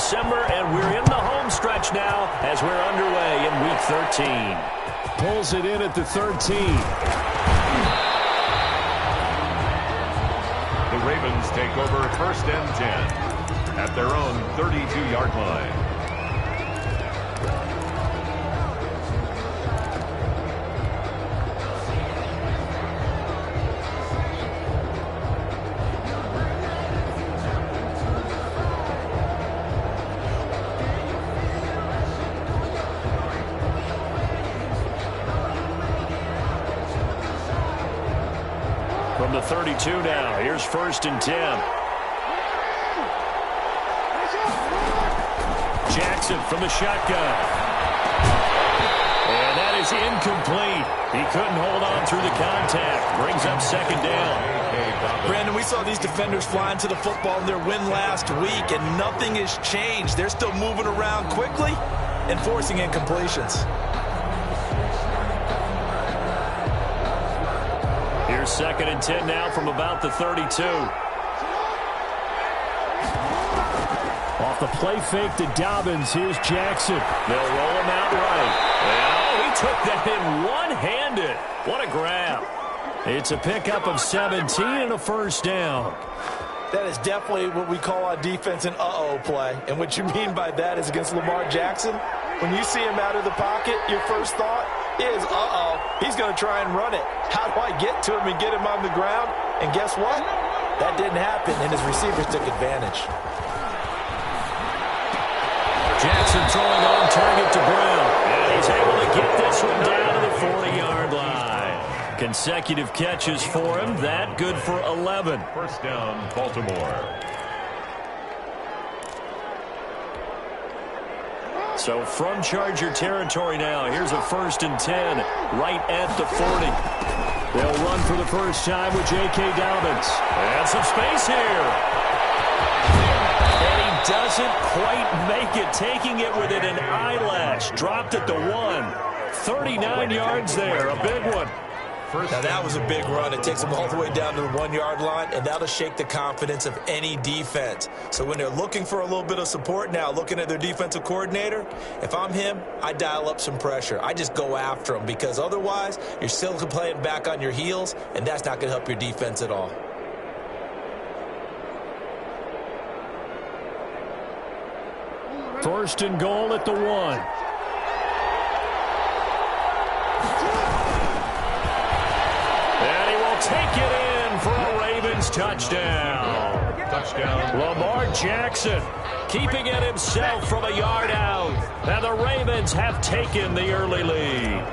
December, and we're in the home stretch now as we're underway in Week 13. Pulls it in at the 13. The Ravens take over 1st and 10 at their own 32-yard line. From the 32 now, here's 1st and 10. Jackson from the shotgun. And that is incomplete. He couldn't hold on through the contact. Brings up 2nd down. Brandon, we saw these defenders flying to the football in their win last week, and nothing has changed. They're still moving around quickly and forcing incompletions. Here's 2nd and 10 now from about the 32. Off the play fake to Dobbins. Here's Jackson. They'll roll him out right. Oh, he took that in one-handed. What a grab. It's a pickup of 17 and a 1st down. That is definitely what we call on defense an uh-oh play. And what you mean by that is against Lamar Jackson, when you see him out of the pocket, your first thought is, uh-oh, he's going to try and run it. How do I get to him and get him on the ground? And guess what? That didn't happen, and his receivers took advantage. Jackson throwing on target to Brown. And he's able to get this one down to the 40-yard line. Consecutive catches for him. That good for 11. 1st down, Baltimore. So from Charger territory now, here's a 1st and 10 right at the 40. They'll run for the first time with J.K. Dobbins. And some space here. And he doesn't quite make it, taking it within an eyelash. Dropped at the 1. 39 yards there, a big one. Now, that was a big run. It takes them all the way down to the 1-yard line, and that'll shake the confidence of any defense. So when they're looking for a little bit of support now, looking at their defensive coordinator, if I'm him, I dial up some pressure. I just go after them, because otherwise you're still playing back on your heels, and that's not going to help your defense at all. First and goal at the 1. Take it in for a Ravens touchdown. Touchdown. Lamar Jackson keeping it himself from a yard out. And the Ravens have taken the early lead.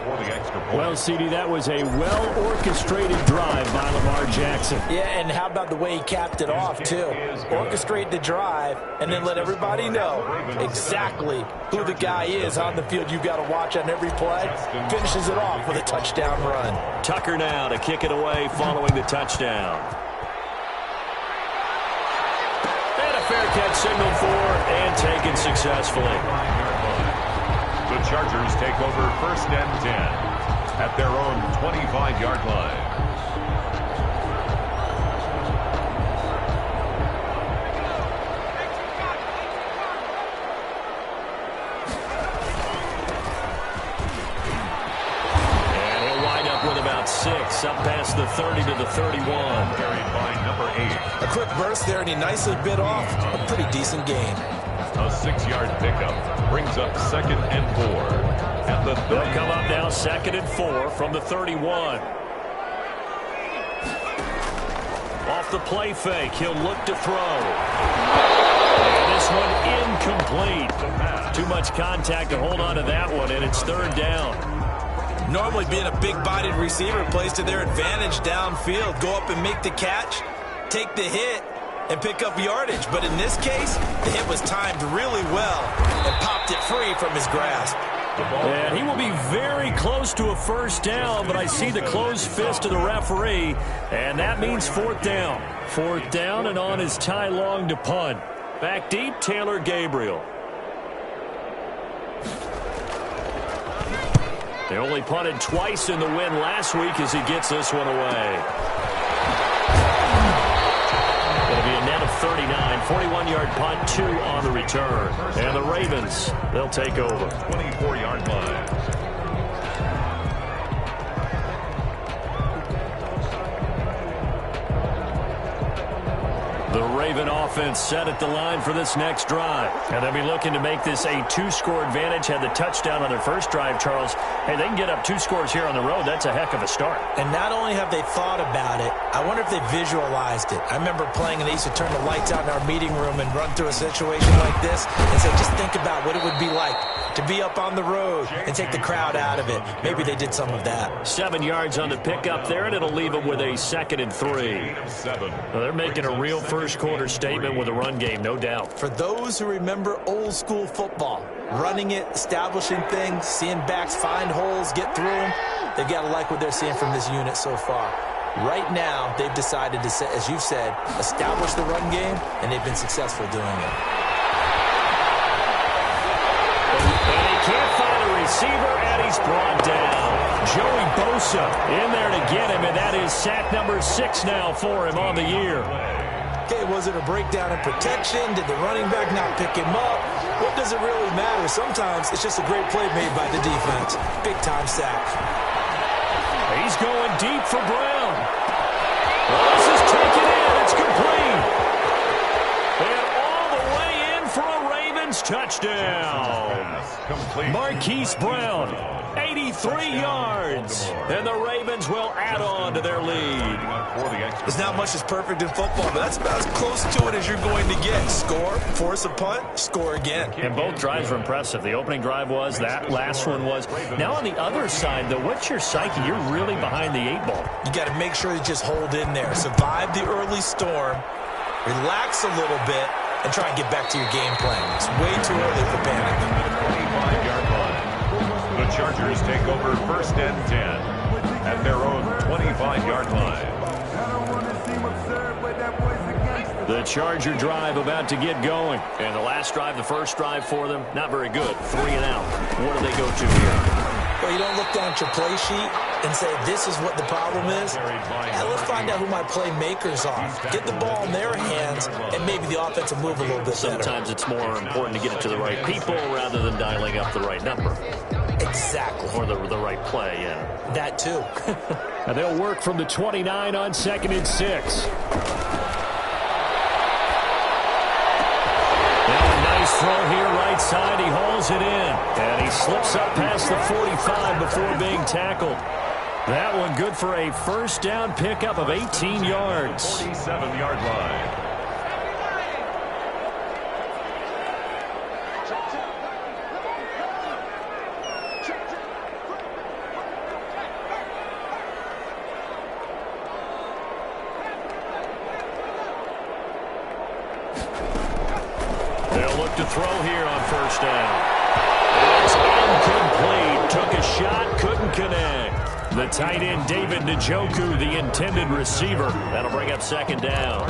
Well, CD, that was a well-orchestrated drive by Lamar Jackson. Yeah, and how about the way he capped it off, too? Orchestrate the drive and then let everybody know exactly who the guy is on the field you've got to watch on every play. Finishes it off with a touchdown run. Tucker now to kick it away following the touchdown. And a fair catch signaled for and taken successfully. The Chargers take over 1st and 10 at their own 25-yard line. And he'll wind up with about 6, up past the 30 to the 31. Carried by number 8. A quick burst there, and he nicely bit off a pretty decent gain. A 6-yard pickup brings up 2nd and 4 at the 30. They'll come up now 2nd and 4 from the 31. Off the play fake, he'll look to throw. And this one incomplete. Too much contact to hold on to that one, and it's 3rd down. Normally being a big-bodied receiver plays to their advantage downfield. Go up and make the catch, take the hit, and pick up yardage. But in this case, the hit was timed really well and popped it free from his grasp. And he will be very close to a 1st down, but I see the closed fist of the referee, and that means 4th down. 4th down, and on is Ty Long to punt. Back deep, Taylor Gabriel. They only punted twice in the win last week as he gets this one away. Going to be a net of 39. 41-yard punt, 2 on the return. And the Ravens, they'll take over. 24-yard line. The Raven offense set at the line for this next drive. And they'll be looking to make this a 2-score advantage. Had the touchdown on their first drive, Charles. Hey, they can get up 2 scores here on the road. That's a heck of a start. And not only have they thought about it, I wonder if they visualized it. I remember playing and they used to turn the lights out in our meeting room and run through a situation like this and say, just think about what it would be like to be up on the road and take the crowd out of it. Maybe they did some of that. 7 yards on the pickup there, and it'll leave them with a 2nd and 3. Well, they're making a real first-quarter statement with a run game, no doubt. For those who remember old-school football, running it, establishing things, seeing backs find holes, get through them, they've got to like what they're seeing from this unit so far. Right now, they've decided to, as you've said, establish the run game, and they've been successful doing it. And he can't find a receiver, and he's brought down. Joey Bosa in there to get him, and that is sack number 6 now for him on the year. Okay, was it a breakdown in protection? Did the running back not pick him up? What does it really matter? Sometimes it's just a great play made by the defense. Big-time sack. He's going deep for Brown. This is taken in. It's complete. And all the way in for a Ravens touchdown. Marquise Brown, 83 yards. And the Ravens will add on to their lead. There's not much that's perfect in football, but that's about as close to it as you're going to get. Score, force a punt, score again. And both drives were impressive. The opening drive was, that last one was. Now on the other side, though, what's your psyche? You're really behind the 8 ball. You got to make sure you just hold in there. Survive the early storm, relax a little bit, and try and get back to your game plan. It's way too early for panic. 25-yard line. The Chargers take over 1st and 10 at their own 25-yard line. The Charger drive about to get going. And the last drive, the first drive for them, not very good. 3 and out. What do they go to here? Well, you don't look down at your play sheet and say, this is what the problem is. Now let's find out who my playmakers are. Get the ball in their hands, and maybe the offense will move a little bit better. Sometimes it's more important to get it to the right people rather than dialing up the right number. Exactly. Or the right play, yeah. That too. And they'll work from the 29 on 2nd and 6. Throw here right side. He hauls it in. And he slips up past the 45 before being tackled. That one good for a first down pickup of 18 yards. 47-yard line. To throw here on first down. It's incomplete. Took a shot, couldn't connect. The tight end, David Njoku, the intended receiver. That'll bring up 2nd down.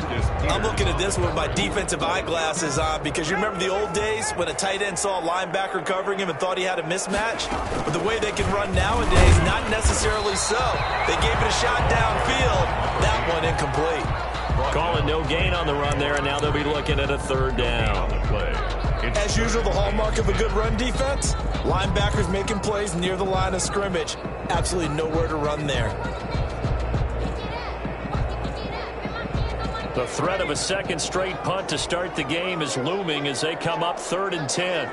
I'm looking at this with my defensive eyeglasses on because you remember the old days when a tight end saw a linebacker covering him and thought he had a mismatch? But the way they can run nowadays, not necessarily so. They gave it a shot downfield. That one incomplete. Calling no gain on the run there, and now they'll be looking at a 3rd down. As usual, the hallmark of a good run defense, linebackers making plays near the line of scrimmage. Absolutely nowhere to run there. The threat of a 2nd straight punt to start the game is looming as they come up 3rd and 10.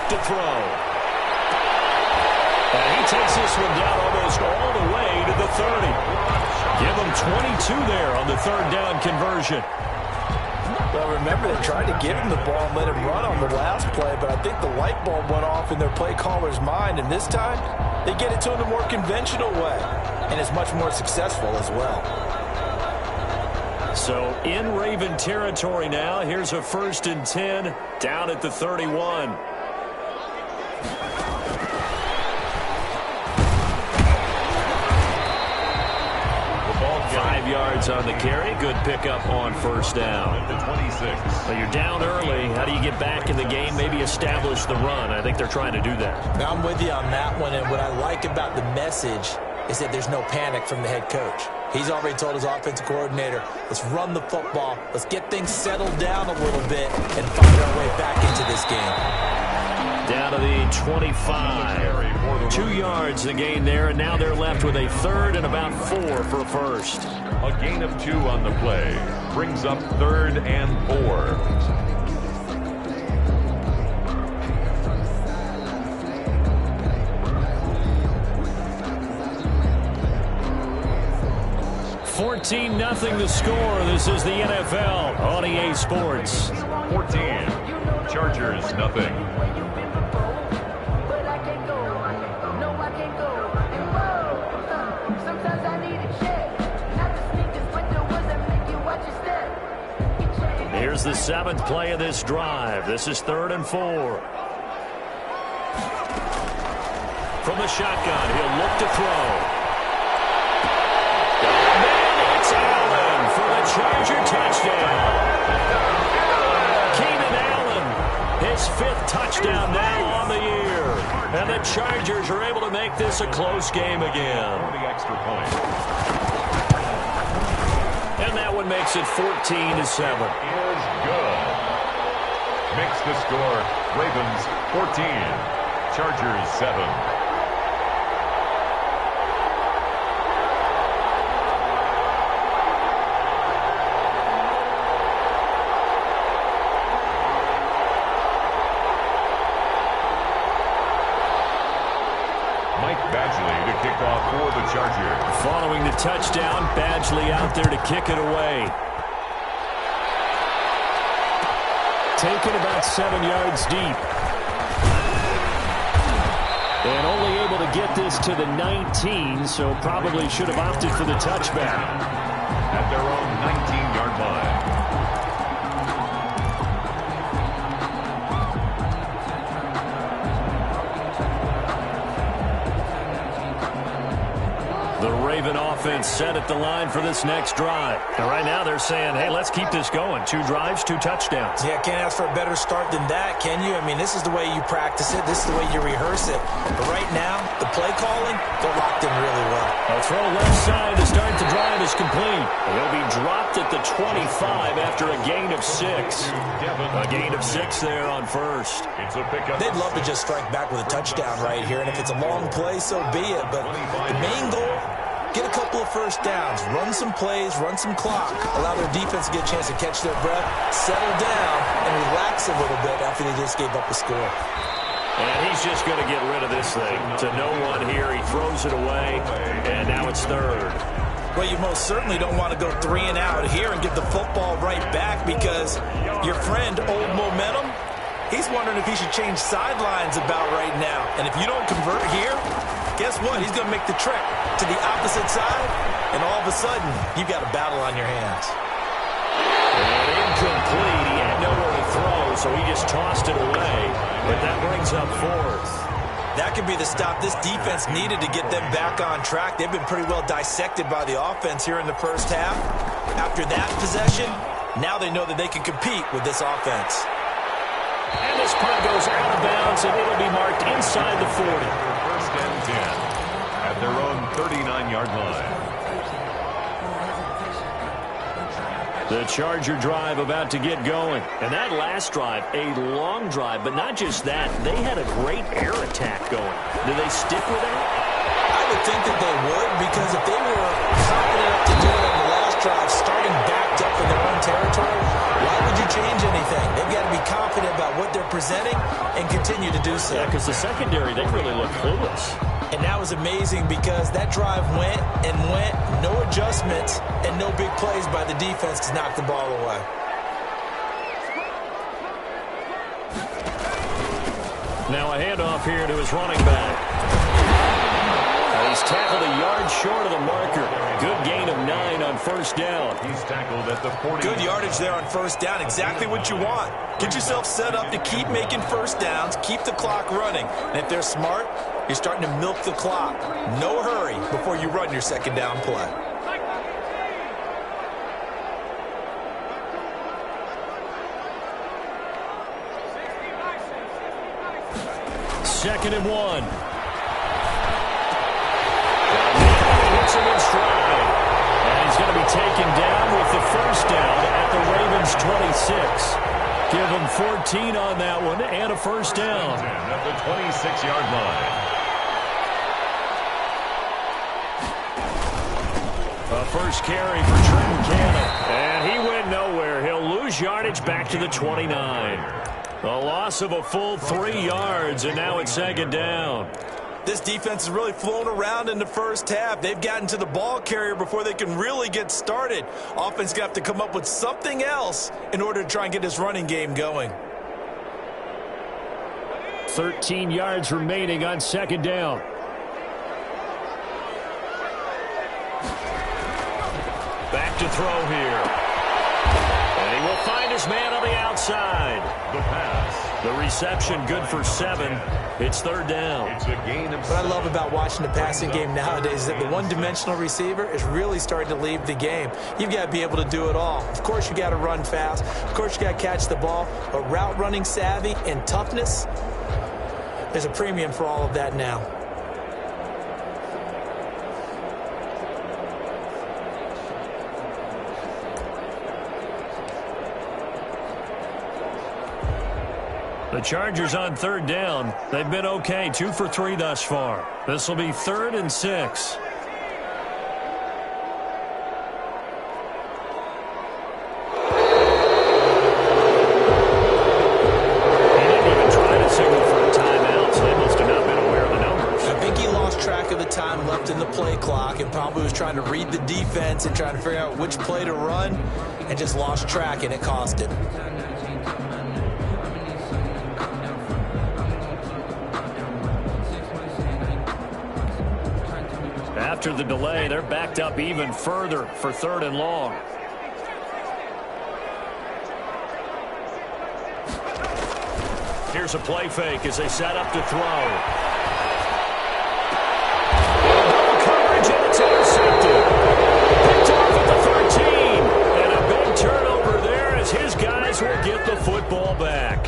To throw. And he takes this one down almost all the way to the 30. Give him 22 there on the 3rd down conversion. Well, remember, they tried to give him the ball and let him run on the last play, but I think the light bulb went off in their play caller's mind, and this time they get it to him the more conventional way, and it's much more successful as well. So in Raven territory now, here's a 1st and 10 down at the 31. 5 yards yards on the carry. Good pickup on first down. The 26. So you're down early. How do you get back in the game? Maybe establish the run. I think they're trying to do that. Now, I'm with you on that one, and what I like about the message is that there's no panic from the head coach. He's already told his offensive coordinator, let's run the football, let's get things settled down a little bit, and find our way back into this game. Down to the 25. 2 yards the gain there, and now they're left with a third and about 4 for a first. A gain of 2 on the play. Brings up 3rd and 4. 14-0 the score. This is the NFL on EA Sports. 14. Chargers, nothing. Here's the 7th play of this drive. This is 3rd and 4. From the shotgun, he'll look to throw. It's Allen for the Charger touchdown. Keenan Allen, his 5th touchdown now on the year. And the Chargers are able to make this a close game again. The extra point. And that one makes it 14-7. Is good. Makes the score. Ravens 14. Chargers 7. For the Chargers. Following the touchdown, Badgley out there to kick it away. Taken about 7 yards deep. And only able to get this to the 19, so probably should have opted for the touchback. At their own 19-yard line. The Raven offense set at the line for this next drive. And right now they're saying, hey, let's keep this going. 2 drives, 2 touchdowns. Yeah, can't ask for a better start than that, can you? I mean, this is the way you practice it. This is the way you rehearse it. But right now, the play calling, they're locked in really well. A throw left side to start the drive is complete. He'll be dropped at the 25 after a gain of 6. A gain of 6 there on first. It's a pickup. They'd love to just strike back with a touchdown right here. And if it's a long play, so be it. But the main goal, get a couple of first downs, run some plays, run some clock, allow their defense to get a chance to catch their breath, settle down, and relax a little bit after they just gave up a score. And he's just going to get rid of this thing. To no one here, he throws it away, and now it's 3rd. Well, you most certainly don't want to go 3 and out here and give the football right back because your friend, Old Momentum, he's wondering if he should change sidelines about right now. And if you don't convert here, guess what? He's going to make the trek to the opposite side, and all of a sudden, you've got a battle on your hands. And incomplete. He had nowhere to throw, so he just tossed it away. But that brings up 4th. That could be the stop this defense needed to get them back on track. They've been pretty well dissected by the offense here in the first half. After that possession, now they know that they can compete with this offense. And this punt goes out of bounds, and it'll be marked inside the 40. First and 10 at their own 39-yard line. The Charger drive about to get going. And that last drive, a long drive, but not just that. They had a great air attack going. Do they stick with that? I would think that they would, because if they were confident enough to do it on the last drive, starting backed up in their own territory, why would you change anything? They've got to be confident about what they're presenting and continue to do so. Yeah, because the secondary, they really look clueless. And that was amazing because that drive went and went, no adjustments, and no big plays by the defense to knock the ball away. Now a handoff here to his running back. He's tackled a yard short of the marker. Good gain of 9 on first down. He's tackled at the 40. Good yardage there on first down. Exactly what you want. Get yourself set up to keep making first downs, keep the clock running. And if they're smart, you're starting to milk the clock. No hurry before you run your second down play. 2nd and 1. Hits him in stride. And he's going to be taken down with the first down at the Ravens' 26. Give him 14 on that one and a first down. At the 26-yard line. A first carry for Trenton Cannon. And he went nowhere. He'll lose yardage back to the 29. A loss of a full 3 yards, and now it's 2nd down. This defense has really flown around in the first half. They've gotten to the ball carrier before they can really get started. Offense got to come up with something else in order to try and get this running game going. 13 yards remaining on 2nd down. Back to throw here. And he will find his man on the outside. The pass. The reception good for 7. It's 3rd down. It's a gain of What I love about watching the passing game nowadays is that the one-dimensional receiver is really starting to leave the game. You've got to be able to do it all. Of course, you got to run fast. Of course, you got to catch the ball. But route running savvy and toughness, there's a premium for all of that now. The Chargers on 3rd down. They've been okay, 2 for 3 thus far. This will be 3rd and 6. He didn't even try to signal for a timeout, so they must have not been aware of the numbers. I think he lost track of the time left in the play clock and probably was trying to read the defense and trying to figure out which play to run and just lost track, and it cost him. After the delay, they're backed up even further for 3rd and long. Here's a play fake as they set up to throw. Double coverage, and it's intercepted. Picked off at the 13. And a big turnover there as his guys will get the football back.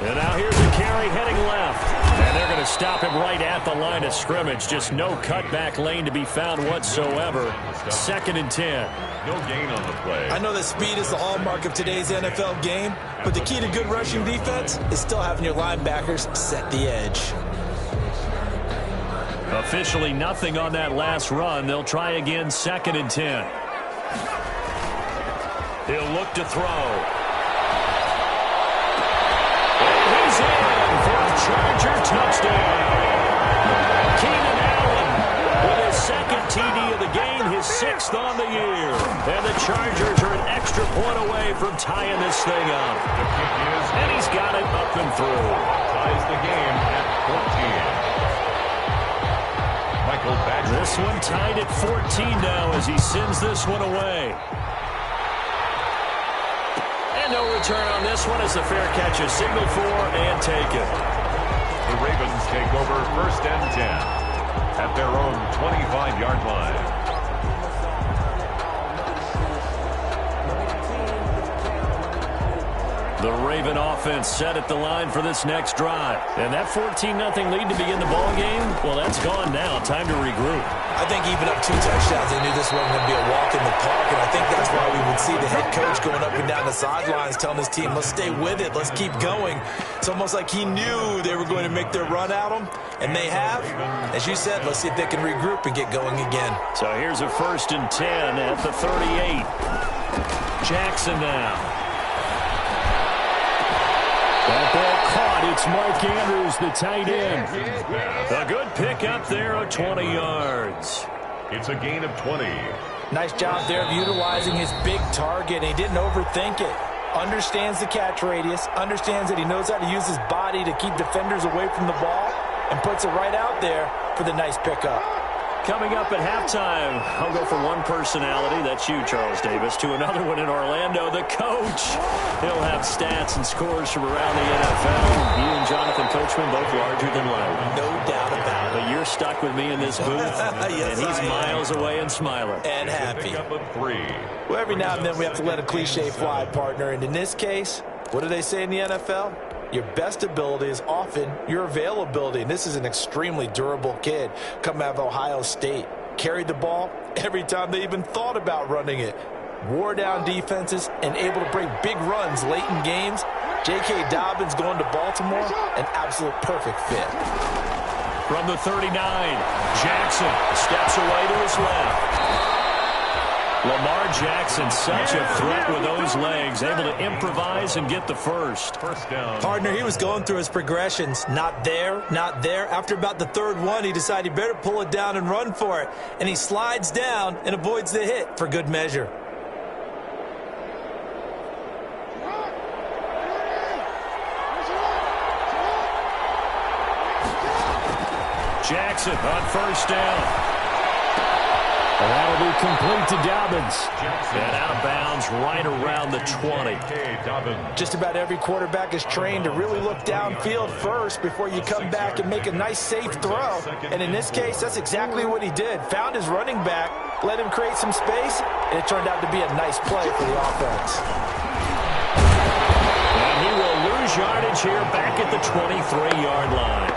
And now here's a carry heading left. And they're going to stop him right at the line of scrimmage. Just no cutback lane to be found whatsoever. 2nd and 10. no gain on the play. I know that speed is the hallmark of today's NFL game, but the key to good rushing defense is still having your linebackers set the edge. Officially nothing on that last run. They'll try again, 2nd and 10. He'll look to throw. He's in for a Charger touchdown. Keenan Allen with his second TD of the game, his 6th on the year. And the Chargers are an extra point away from tying this thing up. The kick is, And he's got it up and through. ties the game at 14. Michael Badger. This one tied at 14 now as he sends this one away. And no return on this one as the fair catch is signaled for and taken. The Ravens take over 1st and 10 at their own 25-yard line. The Raven offense set at the line for this next drive. And that 14-0 lead to begin the ball game, well, that's gone now. Time to regroup. I think even up 2 touchdowns, they knew this wasn't going to be a walk in the park, and I think that's why we would see the head coach going up and down the sidelines telling his team, let's stay with it, let's keep going. It's almost like he knew they were going to make their run at him, and they have. As you said, let's see if they can regroup and get going again. So here's a 1st and 10 at the 38. Jackson now. That ball caught. It's Mark Andrews, the tight end. A good pick up there of 20 yards. It's a gain of 20. Nice job there of utilizing his big target. He didn't overthink it. Understands the catch radius, understands that he knows how to use his body to keep defenders away from the ball, and puts it right out there for the nice pickup. Coming up at halftime, I'll go from one personality, that's you, Charles Davis, to another one in Orlando, the coach. He'll have stats and scores from around the NFL. You and Jonathan Coachman both larger than life. No doubt about it. But you're stuck with me in this booth, Yes, and he's miles away and smiling. And happy. Pick up of 3. Well, every now and then we have to let a cliche fly, partner. And in this case, what do they say in the NFL? Your best ability is often your availability. And this is an extremely durable kid coming out of Ohio State. Carried the ball every time they even thought about running it. Wore down defenses and able to break big runs late in games. J.K. Dobbins going to Baltimore, an absolute perfect fit. From the 39, Jackson steps away to his left. Lamar Jackson, such a threat with those legs, able to improvise and get the first. First down. Partner, he was going through his progressions. Not there, not there. After about the third one, he decided he better pull it down and run for it. And he slides down and avoids the hit for good measure. Jackson on first down. And that'll be complete to Dobbins. And out of bounds right around the 20. Just about every quarterback is trained to really look downfield first before you come back and make a nice, safe throw. And in this case, that's exactly what he did. Found his running back, let him create some space, and it turned out to be a nice play for the offense. And he will lose yardage here back at the 23-yard line.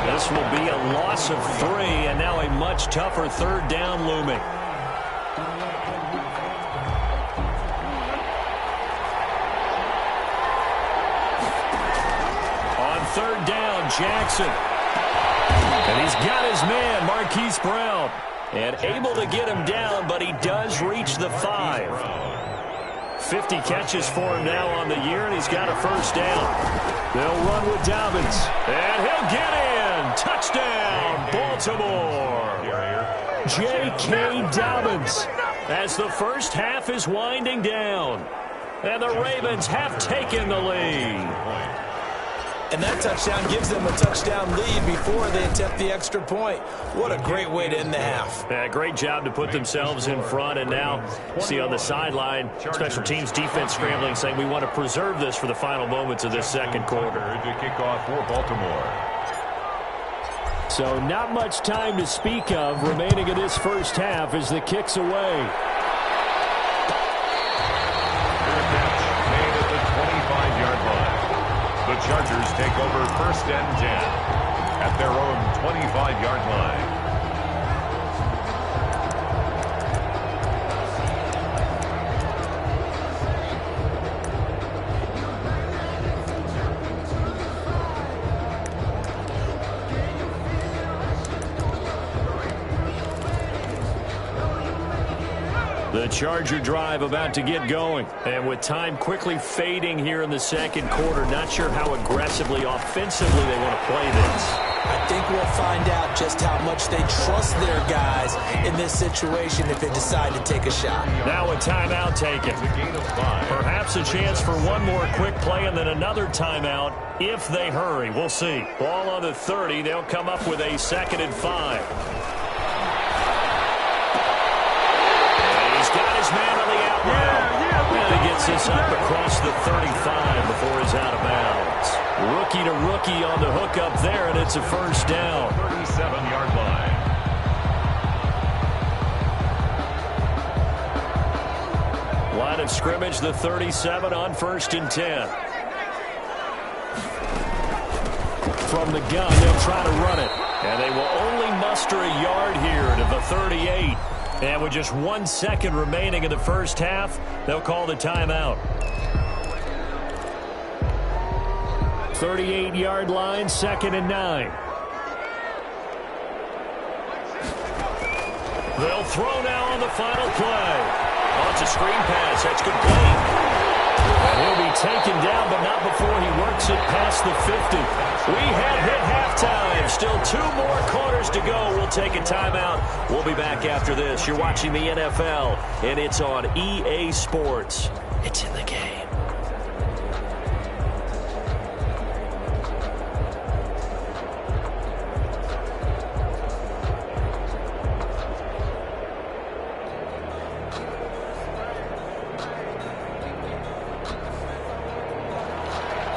This will be a loss of 3, and now a much tougher third down looming. On third down, Jackson. And he's got his man, Marquise Brown. And able to get him down, but he does reach the 5. 50 catches for him now on the year, and he's got a first down. They'll run with Dobbins, and he'll get in. Touchdown, Baltimore. J.K. Dobbins as the first half is winding down. And the Ravens have taken the lead. And that touchdown gives them a touchdown lead before they attempt the extra point. What a great way to end the half. Yeah, great job to put themselves in front. And now, see on the sideline, special teams defense scrambling, saying we want to preserve this for the final moments of this second quarter. To kick off for Baltimore. So not much time to speak of remaining in this first half as the kick's away. Made at the 25-yard line. The Chargers take over first and 10 at their own 25-yard line. The Charger drive about to get going. And with time quickly fading here in the second quarter, not sure how aggressively, offensively they want to play this. I think we'll find out just how much they trust their guys in this situation if they decide to take a shot. Now a timeout taken. Perhaps a chance for one more quick play and then another timeout if they hurry. We'll see. Ball on the 30. They'll come up with a 2nd and 5. Man on the out route. And he gets this up across the 35 before he's out of bounds. Rookie to rookie on the hook up there, and it's a first down. 37-yard line. Line of scrimmage, the 37 on 1st and 10. From the gun, they'll try to run it. And they will only muster a yard here to the 38. And with just 1 second remaining in the first half, they'll call the timeout. 38-yard line, 2nd and 9. They'll throw now on the final play. Oh, it's a screen pass. That's complete. And he'll be taken down, but not before he works it past the 50. We have hit halftime. Still 2 more quarters to go. We'll take a timeout. We'll be back after this. You're watching the NFL, and it's on EA Sports. It's in the game.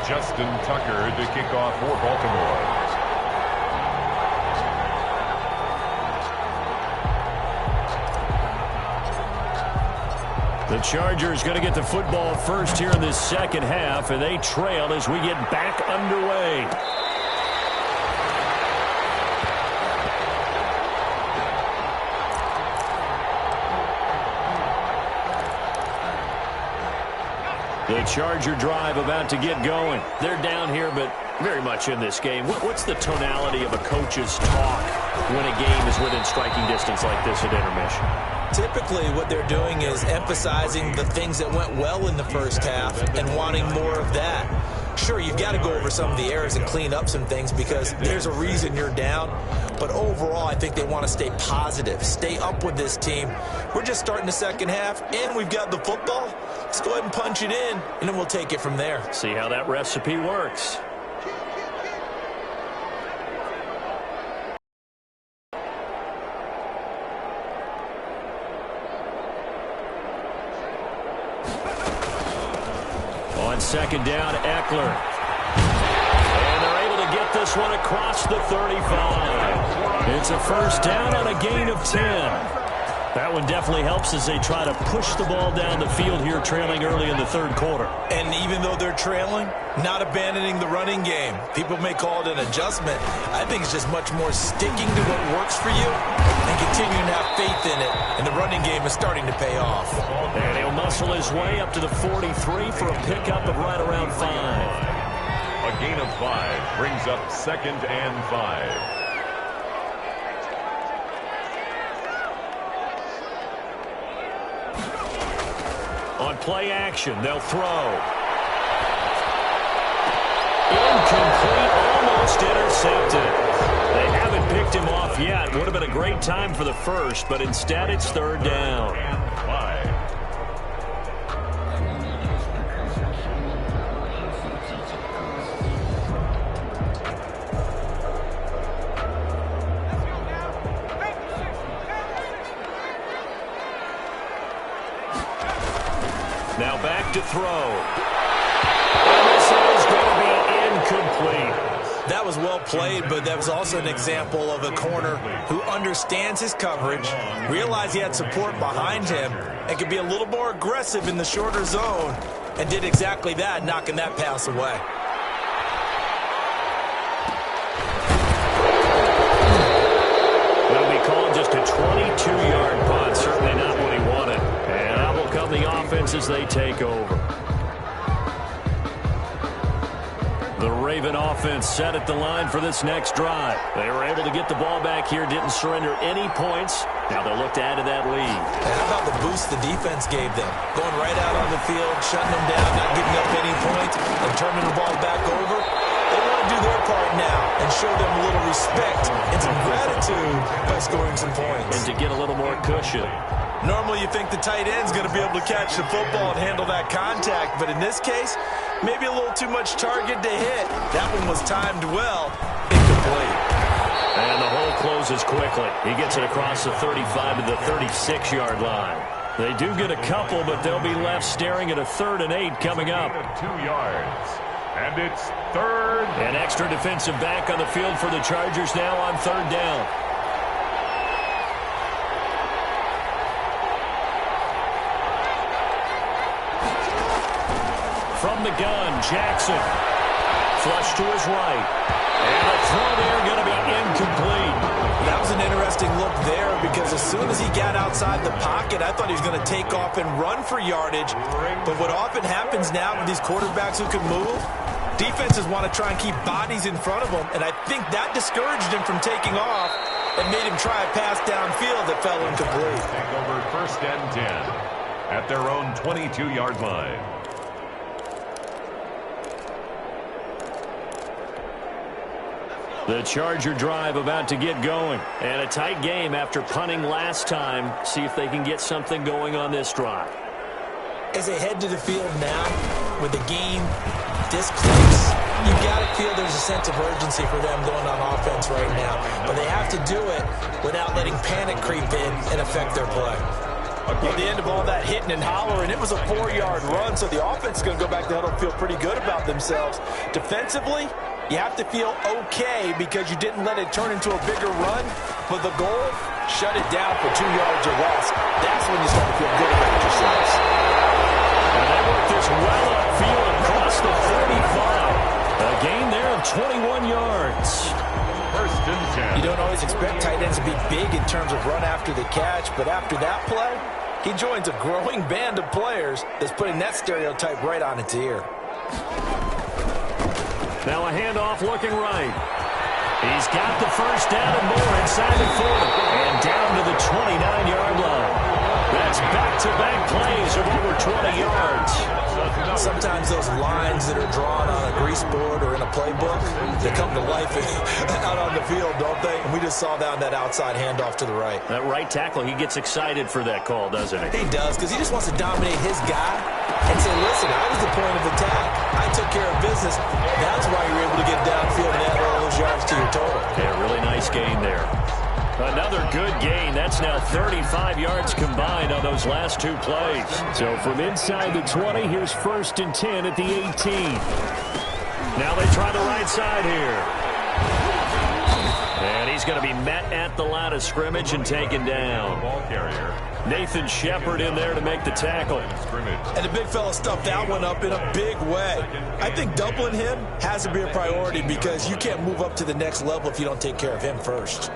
Justin Tucker to kick off for Baltimore. The Chargers going to get the football first here in this second half, and they trail as we get back underway. The Charger drive about to get going. They're down here, but very much in this game. What's the tonality of a coach's talk when a game is within striking distance like this at intermission? Typically, what they're doing is emphasizing the things that went well in the first half and wanting more of that. Sure, you've got to go over some of the errors and clean up some things because there's a reason you're down. But overall, I think they want to stay positive, stay up with this team. We're just starting the second half, and we've got the football. Let's go ahead and punch it in, and then we'll take it from there. See how that recipe works. On second down, Eckler. And they're able to get this one across the 35. It's a first down on a gain of 10. That one definitely helps as they try to push the ball down the field here, trailing early in the third quarter. And even though they're trailing, not abandoning the running game. People may call it an adjustment. I think it's just much more sticking to what works for you and continuing to have faith in it. And the running game is starting to pay off. And he'll muscle his way up to the 43 for a pickup of right around 5. A gain of 5 brings up 2nd and 5. On play action, they'll throw. Incomplete, almost intercepted. They haven't picked him off yet. Would have been a great time for the first, but instead it's third down. Now back to throw. And this is going to be incomplete. That was well played, but that was also an example of a corner who understands his coverage, realized he had support behind him, and could be a little more aggressive in the shorter zone, and did exactly that, knocking that pass away. It'll be called just a 22-yard punt. Certainly not what he wanted. And out will come the offense as they take over. The Raven offense set at the line for this next drive. They were able to get the ball back here, didn't surrender any points. Now they'll look to add to that lead. And how about the boost the defense gave them? Going right out on the field, shutting them down, not giving up any points, and turning the ball back over. They want to do their part now and show them a little respect and some gratitude by scoring some points. And to get a little more cushion. Normally you think the tight end's going to be able to catch the football and handle that contact, but in this case, maybe a little too much target to hit. That one was timed well, incomplete. And the hole closes quickly. He gets it across the 35 to the 36-yard line. They do get a couple, but they'll be left staring at a 3rd and 8 coming up. 2 yards. And it's 3rd. An extra defensive back on the field for the Chargers now on 3rd down. From the gun, Jackson. Flush to his right. And the throw there going to be incomplete. That was an interesting look there because as soon as he got outside the pocket, I thought he was going to take off and run for yardage. But what often happens now with these quarterbacks who can move, defenses want to try and keep bodies in front of them, and I think that discouraged him from taking off and made him try a pass downfield that fell incomplete. Take over 1st and 10 at their own 22-yard line. The Charger drive about to get going. And a tight game after punting last time. See if they can get something going on this drive. As they head to the field now, with the game this close, you've got to feel there's a sense of urgency for them going on offense right now. But they have to do it without letting panic creep in and affect their play. At the end of all that hitting and hollering, it was a 4-yard run, so the offense is going to go back to the huddle and feel pretty good about themselves. Defensively, you have to feel okay because you didn't let it turn into a bigger run, but the goal, shut it down for 2 yards or less. That's when you start to feel good about yourselves. And they work this well upfield across the 35. A gain there of 21 yards. First and 10. You don't always expect tight ends to be big in terms of run after the catch, but after that play, he joins a growing band of players that's putting that stereotype right on its ear. Now a handoff looking right. He's got the first down and more inside the 40. And down to the 29-yard line. That's back-to-back plays of over 20 yards. Sometimes those lines that are drawn on a grease board or in a playbook, they come to life out on the field, don't they? And we just saw down that outside handoff to the right. That right tackle, he gets excited for that call, doesn't he? He does, because he just wants to dominate his guy and say, listen, I was the point of attack. I took care of business. That's why you're able to get downfield and add all those yards to your total. Yeah, really nice gain there. Another good gain. That's now 35 yards combined on those last 2 plays. So from inside the 20, here's first and 10 at the 18. Now they try the right side here. And he's going to be met at the line of scrimmage and taken down. Ball carrier. Nathan Shepard in there to make the tackle. And the big fella stuffed that one up in a big way. I think doubling him has to be a priority because you can't move up to the next level if you don't take care of him first.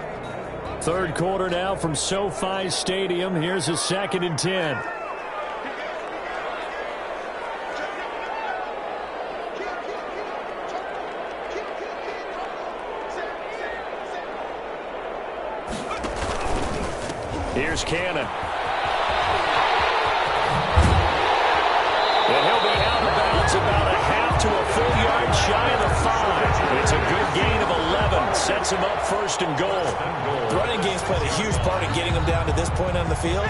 Third quarter now from SoFi Stadium. Here's a 2nd and 10. Here's Cannon. And he'll be out of bounds about a half to a full yard shy of the 5. It's a good gain of 11. Sets him up first and goal. The running game's played a huge part in getting him down to this point on the field.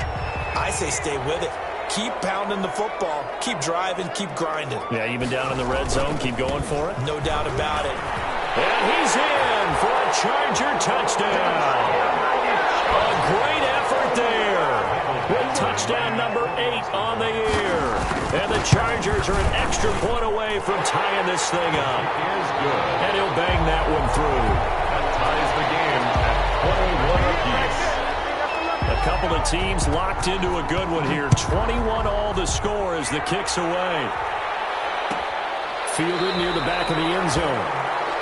I say stay with it. Keep pounding the football. Keep driving. Keep grinding. Yeah, even down in the red zone, keep going for it. No doubt about it. And he's in for a Charger touchdown. A great effort there. With touchdown number 8 on the year. And the Chargers are an extra point away from tying this thing up. And he'll bang that one through. That ties the game at 21 apiece. A couple of teams locked into a good one here. 21 all the score as the kick's away. Fielded near the back of the end zone.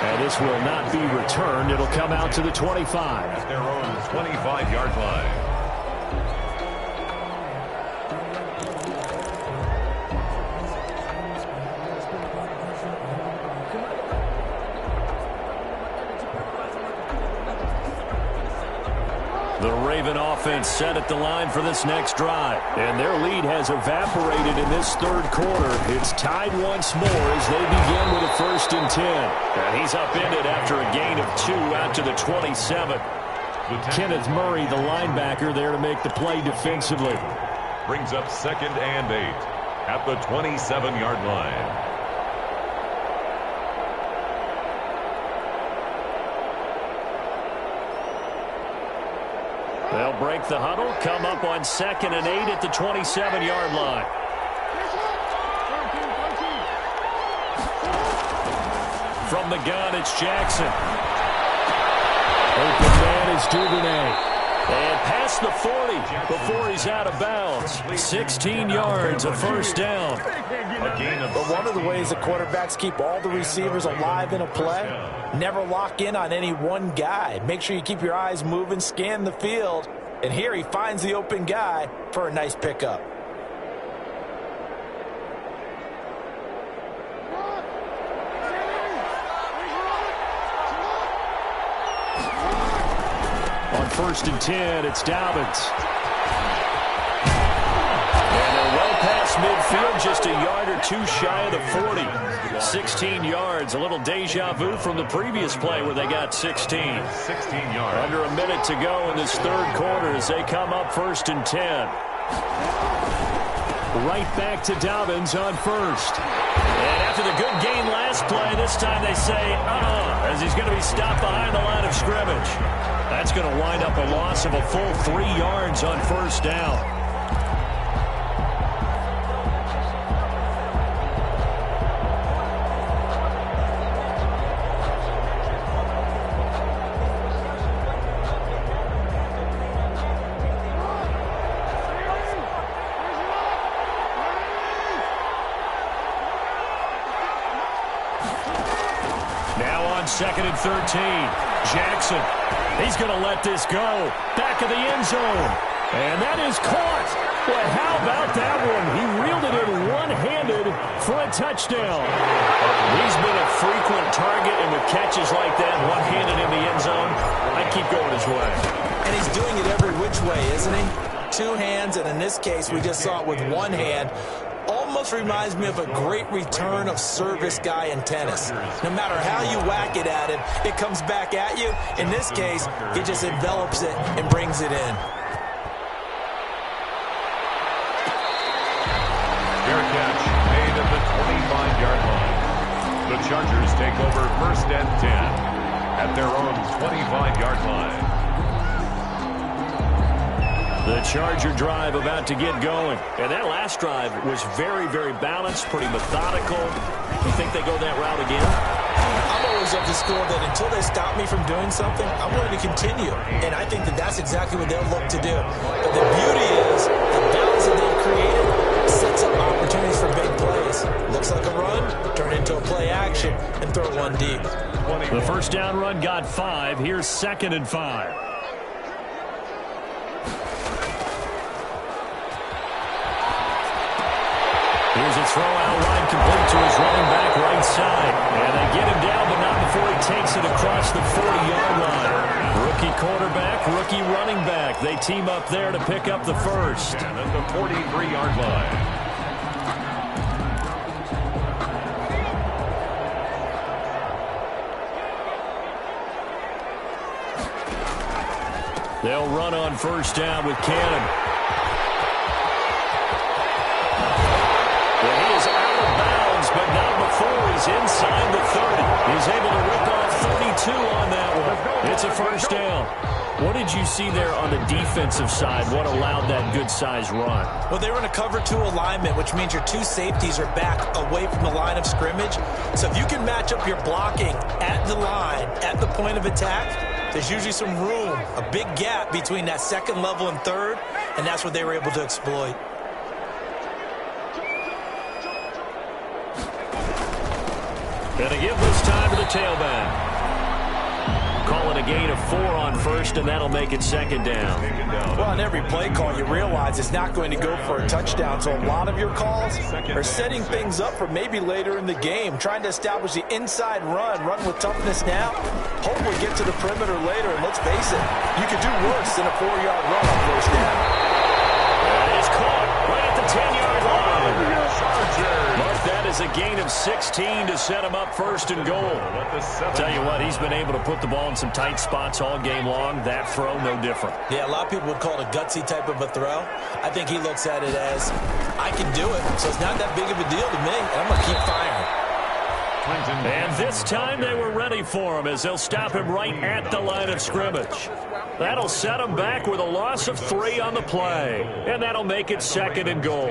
And this will not be returned. It'll come out to the 25. At their own 25-yard line. The Raven offense set at the line for this next drive. And their lead has evaporated in this third quarter. It's tied once more as they begin with a 1st and 10. And he's upended after a gain of 2 out to the 27. Kenneth Murray, the linebacker, there to make the play defensively. Brings up 2nd and 8 at the 27-yard line. They'll break the huddle, come up on 2nd and 8 at the 27-yard line. From the gun, it's Jackson. Open man is Duvernay. And past the 40 before he's out of bounds. 16 yards, a first down. But one of the ways the quarterbacks keep all the receivers alive in a play, never lock in on any one guy. Make sure you keep your eyes moving, scan the field. And here he finds the open guy for a nice pickup. On 1st and 10, it's Dobbins. And they're well past midfield, just a yard or 2 shy of the 40. 16 yards, a little deja vu from the previous play where they got 16. 16 yards. Under a minute to go in this third quarter as they come up 1st and 10. Right back to Dobbins on 1st. And after the good game last play, this time they say, as he's going to be stopped behind the line of scrimmage. That's going to wind up a loss of a full 3 yards on 1st down. on 2nd and 13. Jackson, he's going to let this go. Back of the end zone. And that is caught. Well, how about that one? He reeled it in one-handed for a touchdown. He's been a frequent target, and with catches like that, one-handed in the end zone, I keep going his way. And he's doing it every which way, isn't he? Two hands, and in this case, we just saw it with one hand. Almost reminds me of a great return of service guy in tennis. No matter how you whack it at him, it comes back at you. In this case, he just envelops it and brings it in. Fair catch made at the 25-yard line. The Chargers take over 1st and 10 at their own 25-yard line. The Charger drive about to get going. And that last drive was very, very balanced, pretty methodical. You think they go that route again? I'm always of the school that until they stop me from doing something, I'm going to continue. And I think that that's exactly what they'll look to do. But the beauty is the balance that they've created sets up opportunities for big plays. Looks like a run, turn into a play action, and throw one deep. The first down run got 5. Here's 2nd and 5. Here's a throw out wide, complete to his running back right side. And they get him down, but not before he takes it across the 40-yard line. Rookie quarterback, rookie running back. They team up there to pick up the first. And at the 43-yard line. They'll run on first down with Cannon. But not before he's inside the 30. He's able to rip off 32 on that one. It's a first down. What did you see there on the defensive side? What allowed that good-sized run? Well, they were in a cover 2 alignment, which means your 2 safeties are back away from the line of scrimmage. So if you can match up your blocking at the line, at the point of attack, there's usually some room, a big gap between that second level and third, and that's what they were able to exploit. And a give this time to the tailback. Calling a gain of 4 on first, and that'll make it 2nd down. Well, on every play call, you realize it's not going to go for a touchdown. So a lot of your calls are setting things up for maybe later in the game, trying to establish the inside run with toughness now, hopefully get to the perimeter later. And let's face it, you could do worse than a 4-yard run on first down. That is caught right at the 10-yard line. Mark that as a gain of 16 to set him up 1st and goal. Tell you what, he's been able to put the ball in some tight spots all game long. That throw, no different. Yeah, a lot of people would call it a gutsy type of a throw. I think he looks at it as, I can do it, so it's not that big of a deal to me, and I'm going to keep firing. And this time they were ready for him as they'll stop him right at the line of scrimmage. That'll set him back with a loss of 3 on the play. And that'll make it 2nd and goal.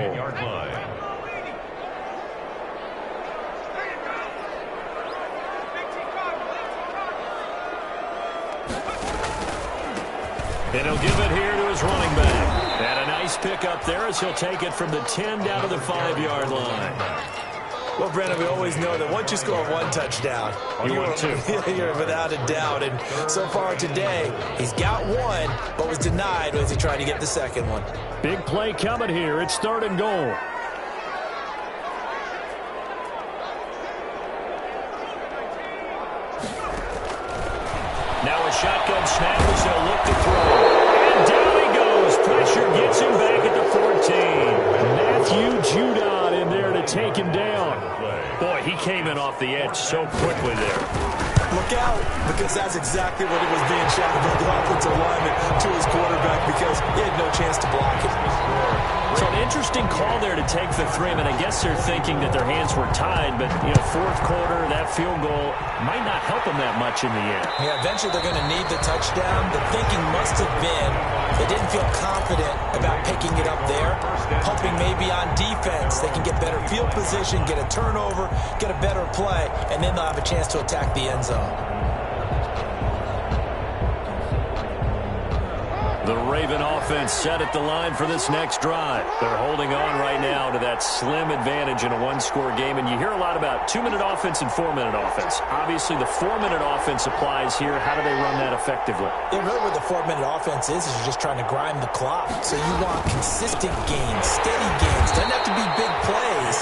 And he'll give it here to his running back. And a nice pick up there as he'll take it from the 10 down to the 5-yard line. Well, Brandon, we always know that once you score 1 touchdown, you're without a doubt. And so far today, he's got 1, but was denied as he tried to get the 2nd one. Big play coming here. It's 3rd and goal. Now a shotgun snap as they'll look to throw. And down he goes. Pressure gets him back at the 14. Matthew Judon in there to take him down. Boy, he came in off the edge so quickly there. Look out, because that's exactly what it was being shouted by the offensive lineman to his quarterback because he had no chance to block it. So an interesting call there to take the 3. I mean, I guess they're thinking that their hands were tied, but, you know, 4th quarter, that field goal might not help them that much in the end. Yeah, eventually they're going to need the touchdown. The thinking must have been they didn't feel confident about picking it up there, hoping maybe on defense they can get better field position, get a turnover, get a better play, and then they'll have a chance to attack the end zone. The Raven offense set at the line for this next drive. They're holding on right now to that slim advantage in a one-score game. And you hear a lot about 2-minute offense and 4-minute offense. Obviously, the 4-minute offense applies here. How do they run that effectively? Yeah, really what the 4-minute offense is you're just trying to grind the clock. So you want consistent gains, steady gains. Doesn't have to be big plays,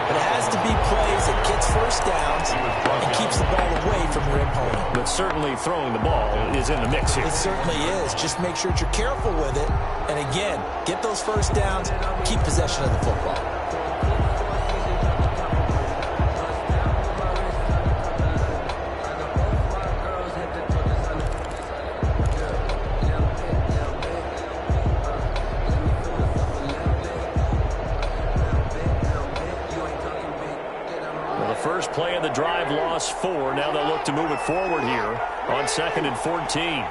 but it has to be plays that gets first downs and keeps the ball away from your opponent. But certainly throwing the ball is in the mix here. It certainly is. Just make sure you're careful with it. And again, get those first downs, keep possession of the football. Well, the first play of the drive lost 4. Now they'll look to move it forward here on 2nd and 14.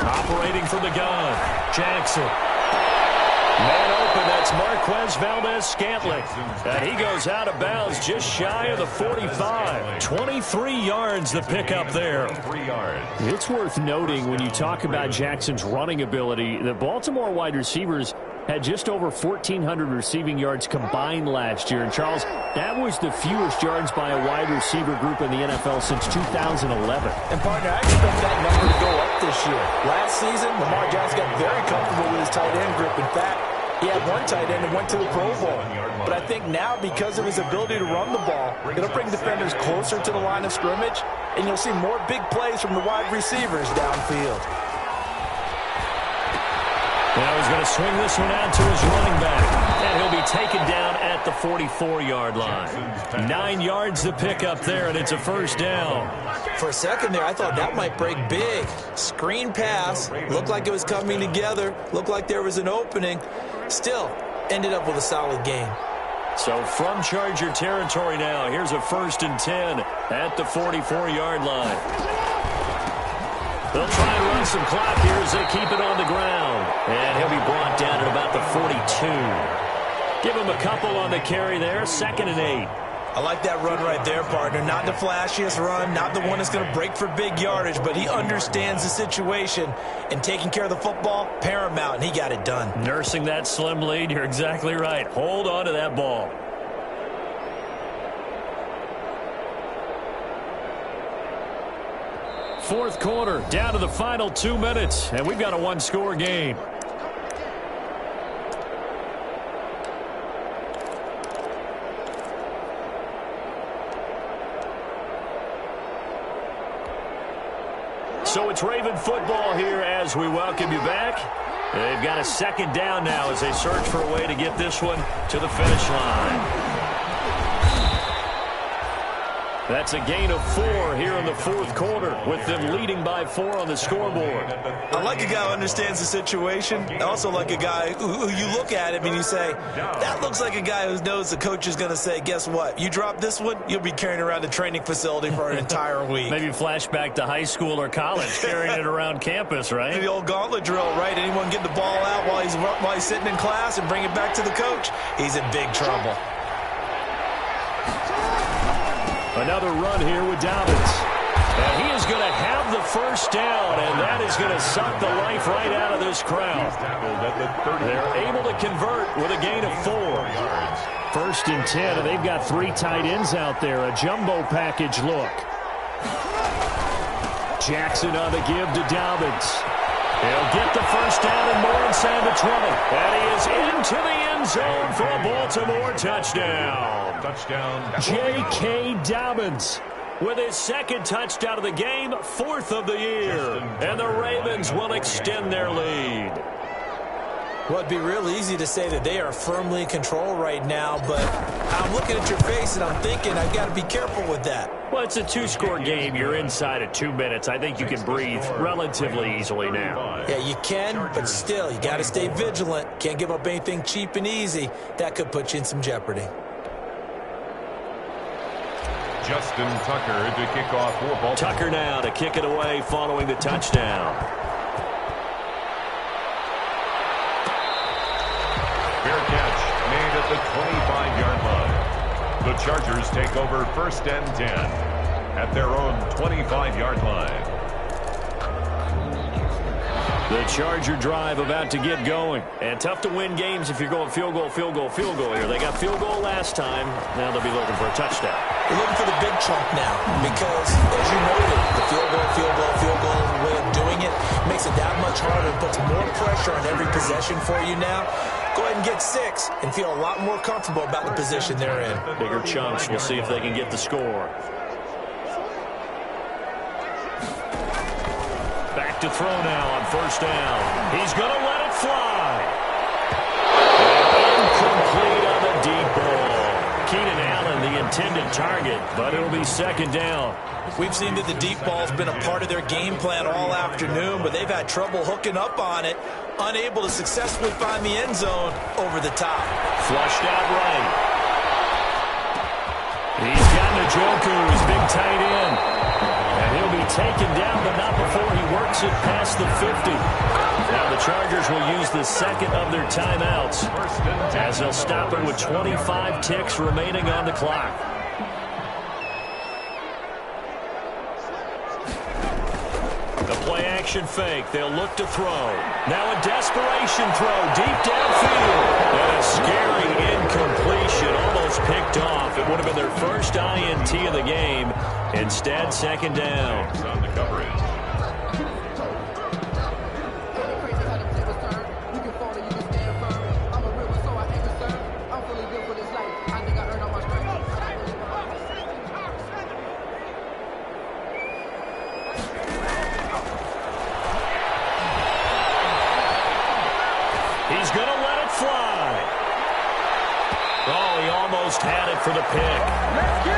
Operating from the gun, Jackson. Man open, that's Marquez Valdez-Scantling. And he goes out of bounds just shy of the 45. 23 yards the pickup there. 3 yards. It's worth noting when you talk about Jackson's running ability, the Baltimore wide receivers had just over 1,400 receiving yards combined last year. And, Charles, that was the fewest yards by a wide receiver group in the NFL since 2011. And, partner, I expect that number to go up this year. Last season, Lamar Jackson got very comfortable with his tight end group. In fact, he had one tight end and went to the Pro Bowl. But I think now, because of his ability to run the ball, it'll bring defenders closer to the line of scrimmage, and you'll see more big plays from the wide receivers downfield. Now he's going to swing this one out to his running back. And he'll be taken down at the 44-yard line. 9 yards to pick up there, and it's a first down. For a second there, I thought that might break big. Screen pass. Looked like it was coming together. Looked like there was an opening. Still, ended up with a solid game. So from Charger territory now, here's a 1st and 10 at the 44-yard line. They'll try and run some clock here as they keep it on the ground. And he'll be brought down at about the 42. Give him a couple on the carry there. 2nd and 8. I like that run right there, partner. Not the flashiest run, not the one that's going to break for big yardage, but he understands the situation, and taking care of the football, paramount, and he got it done. Nursing that slim lead, you're exactly right. Hold on to that ball. Fourth quarter, down to the final 2 minutes, and we've got a one-score game. So it's Raven football here as we welcome you back. They've got a 2nd down now as they search for a way to get this one to the finish line. That's a gain of 4 here in the fourth quarter, with them leading by 4 on the scoreboard. I like a guy who understands the situation. I also like a guy who you look at him and you say, that looks like a guy who knows the coach is going to say, guess what? You drop this one, you'll be carrying around the training facility for an entire week. Maybe flashback to high school or college, carrying it around campus, right? The old gauntlet drill, right? Anyone get the ball out while he's sitting in class and bring it back to the coach? He's in big trouble. Another run here with Dobbins. And he is going to have the first down, and that is going to suck the life right out of this crowd. They're able to convert with a gain of 4. 1st and 10, and they've got 3 tight ends out there. A jumbo package look. Jackson on the give to Dobbins. He'll get the first down and more inside the 20. And he is into the end zone for a Baltimore touchdown. J.K. Dobbins with his 2nd touchdown of the game, 4th of the year. And the Ravens will extend their lead. Well, it'd be real easy to say that they are firmly in control right now, but I'm looking at your face and I'm thinking I've got to be careful with that. Well, it's a 2-score game. You're inside of 2 minutes. I think you can breathe relatively easily now. Yeah, you can, but still, you got to stay vigilant. Can't give up anything cheap and easy. That could put you in some jeopardy. Justin Tucker to kick off for Baltimore. Tucker now to kick it away following the touchdown. Fair catch made at the 25-yard line. The Chargers take over 1st and 10 at their own 25-yard line. The Charger drive about to get going. And tough to win games if you're going field goal, field goal, field goal here. They got field goal last time. Now they'll be looking for a touchdown. They're looking for the big chunk now because, as you noted, the field goal, field goal, field goal way of doing it makes it that much harder, puts more pressure on every possession for you now. Go ahead and get 6 and feel a lot more comfortable about the position they're in. Bigger chunks. We'll see if they can get the score. Back to throw now on first down. He's going to let it fly. Incomplete on the deep ball. Keenan Allen, the intended target, but it'll be second down. We've seen that the deep ball's been a part of their game plan all afternoon, but they've had trouble hooking up on it, unable to successfully find the end zone over the top. Flushed out right. He's got Njoku, his big tight end. And he'll be taken down, but not before he works it past the 50. Now the Chargers will use the second of their timeouts as they'll stop it with 25 ticks remaining on the clock. The play-action fake. They'll look to throw. Now a desperation throw deep downfield. And a scary incompletion, almost picked off. It would have been their first INT of the game. Instead, second down. On the coverage. He's going to let it fly. Oh, he almost had it for the pick.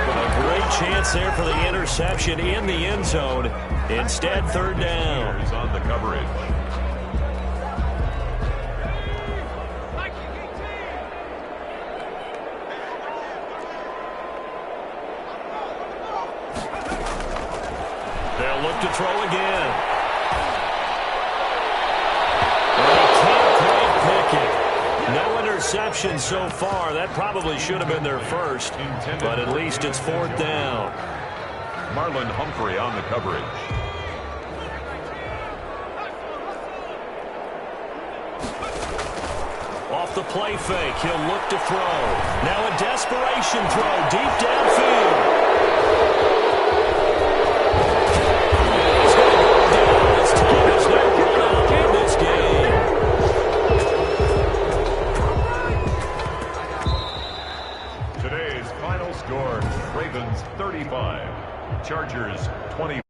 But a great chance there for the interception in the end zone. Instead, third down. On the coverage. They'll look to throw again. No interception so far. That probably should have been their first, but at least it's fourth down. Marlon Humphrey on the coverage. Off the play fake, he'll look to throw. Now a desperation throw deep downfield. He's going to go down. This time is no run out in this game. Today's final score, Ravens 35, Chargers 20.